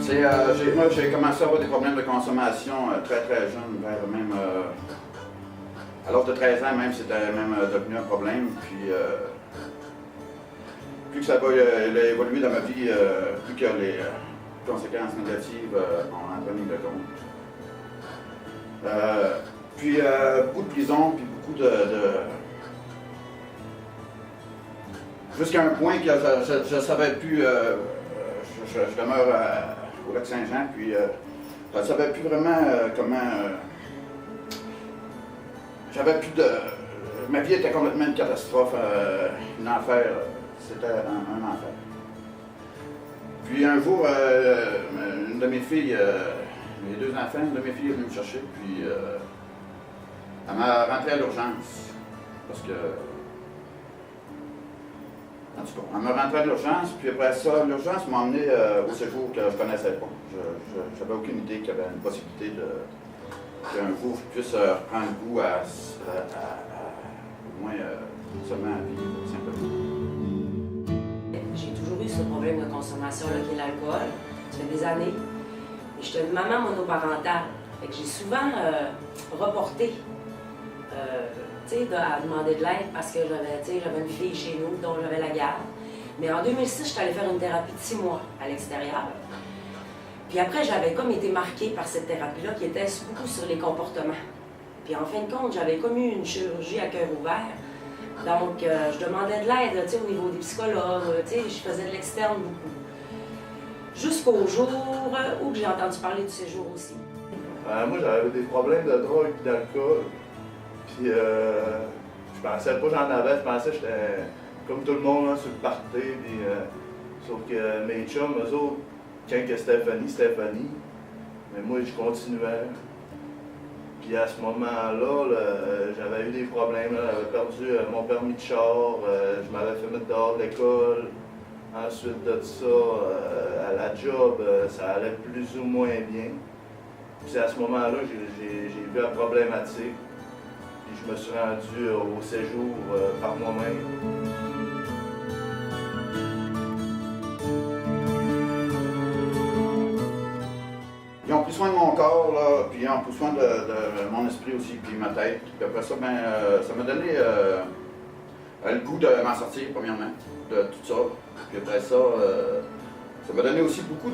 Moi, j'ai commencé à avoir des problèmes de consommation très jeune, vers même à l'âge de 13 ans même, c'était même devenu un problème. Puis plus que ça va évoluer dans ma vie, plus que les conséquences négatives ont entraîné de compte. Puis beaucoup de prison, puis beaucoup de jusqu'à un point que je ne savais plus, je demeure au Lac-Saint-Jean, puis je ne savais plus vraiment comment. J'avais plus de. Ma vie était complètement une catastrophe, un enfer. C'était un enfer. Puis un jour, une de mes filles, mes deux enfants, une de mes filles est venue me chercher, puis elle m'a rentré à l'urgence. Parce que. En tout cas, elle m'a rentré à l'urgence, puis après ça, l'urgence m'a emmené au séjour que je ne connaissais pas. Je n'avais aucune idée qu'il y avait une possibilité qu'un jour je puisse reprendre goût à au moins seulement à vivre, simplement. J'ai toujours eu ce problème de consommation là, qui est l'alcool. Ça fait des années. Et j'étais une maman monoparentale. Fait que j'ai souvent reporté à demander de l'aide parce que j'avais une fille chez nous dont j'avais la garde. Mais en 2006, j'étais allée faire une thérapie de 6 mois à l'extérieur. Puis après, j'avais comme été marquée par cette thérapie-là qui était beaucoup sur les comportements. Puis en fin de compte, j'avais comme eu une chirurgie à cœur ouvert. Donc, je demandais de l'aide au niveau des psychologues, je faisais de l'externe beaucoup. Jusqu'au jour où j'ai entendu parler du séjour aussi. Moi, j'avais des problèmes de drogue et d'alcool. Puis, je pensais pas que j'en avais, je pensais que j'étais comme tout le monde là, sur le party. Puis, sauf que mes chums, eux autres, quand que Stéphanie, mais moi, je continuais. Puis à ce moment-là, j'avais eu des problèmes. J'avais perdu mon permis de char, je m'avais fait mettre dehors de l'école. Ensuite de ça, à la job, ça allait plus ou moins bien. Puis à ce moment-là, j'ai vu la problématique. Puis je me suis rendu au séjour par moi-même. Ils ont pris soin de mon corps, là, puis ils ont pris soin de mon esprit aussi, puis ma tête. Puis après ça, ça m'a donné le goût de m'en sortir, premièrement, de tout ça. Puis après ça, ça m'a donné aussi beaucoup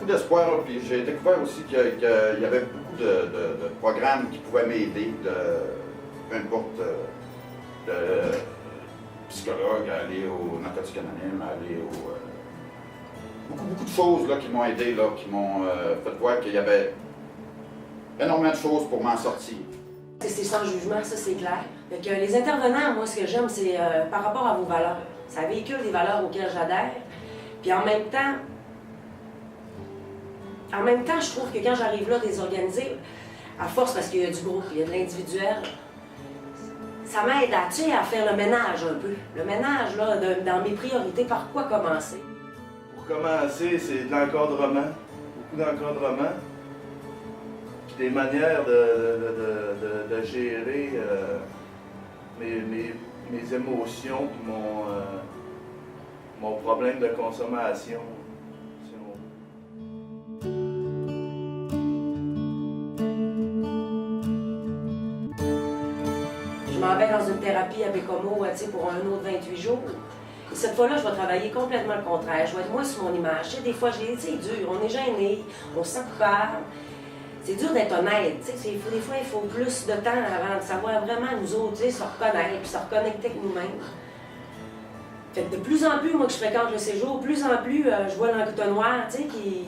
d'espoir. Puis j'ai découvert aussi qu'il y avait beaucoup de programmes qui pouvaient m'aider, peu importe, de psychologue, à aller au Narcotiques Anonymes, à aller au... Beaucoup de choses là, qui m'ont aidé, là, qui m'ont fait voir qu'il y avait énormément de choses pour m'en sortir. C'est sans jugement, ça c'est clair. Fait que les intervenants, moi ce que j'aime, c'est par rapport à vos valeurs. Ça véhicule des valeurs auxquelles j'adhère. Puis en même temps, je trouve que quand j'arrive là désorganisée, à force parce qu'il y a du groupe, il y a de l'individuel, ça m'aide à faire le ménage un peu. Le ménage là, dans mes priorités, par quoi commencer? Pour commencer, c'est de l'encadrement, beaucoup d'encadrement, puis des manières de gérer mes émotions puis mon problème de consommation, si on veut. Je m'en vais dans une thérapie à Bécomo pour un autre 28 jours. Et cette fois-là, je vais travailler complètement le contraire. Je vais être moins sur mon image. Tu sais, des fois, c'est dur, on est gêné, on se sent coupable. C'est dur d'être honnête. Des fois, il faut plus de temps avant de savoir vraiment nous autres se reconnaître et se reconnecter avec nous-mêmes. Fait que de plus en plus, moi, que je fréquente le séjour, de plus en plus, je vois l'entonnoir qui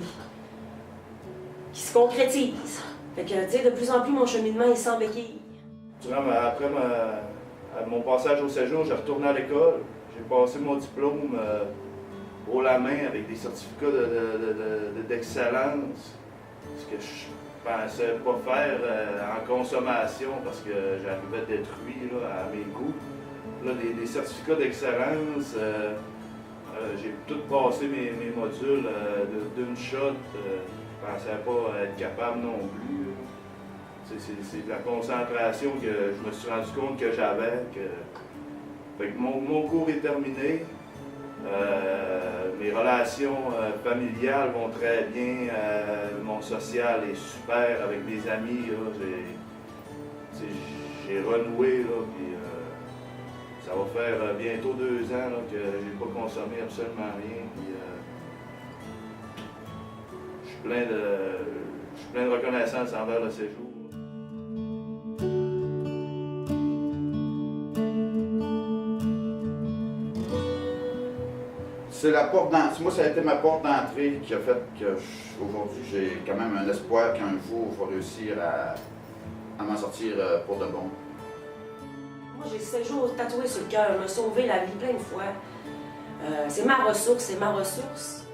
se concrétise. Fait que, de plus en plus, mon cheminement, il s'embéquille. Après mon passage au séjour, j'ai retourné à l'école. J'ai passé mon diplôme haut la main avec des certificats d'excellence, ce que je pensais pas faire en consommation parce que j'arrivais détruit là, à mes goûts. Là, des certificats d'excellence, j'ai tout passé mes modules d'une shot. Je pensais pas être capable non plus. C'est de la concentration que je me suis rendu compte que j'avais. Fait que mon cours est terminé. Mes relations familiales vont très bien. Mon social est super avec des amis. J'ai renoué, là, puis ça va faire bientôt 2 ans là, que j'ai pas consommé absolument rien. Puis, je suis plein de reconnaissance envers le séjour. C'est la porte d'entrée. Moi, ça a été ma porte d'entrée qui a fait que aujourd'hui, j'ai quand même un espoir qu'un jour, je vais réussir à m'en sortir pour de bon. Moi, j'ai ce séjour tatoué sur le cœur, m'a sauvé la vie plein de fois. C'est ma ressource, c'est ma ressource.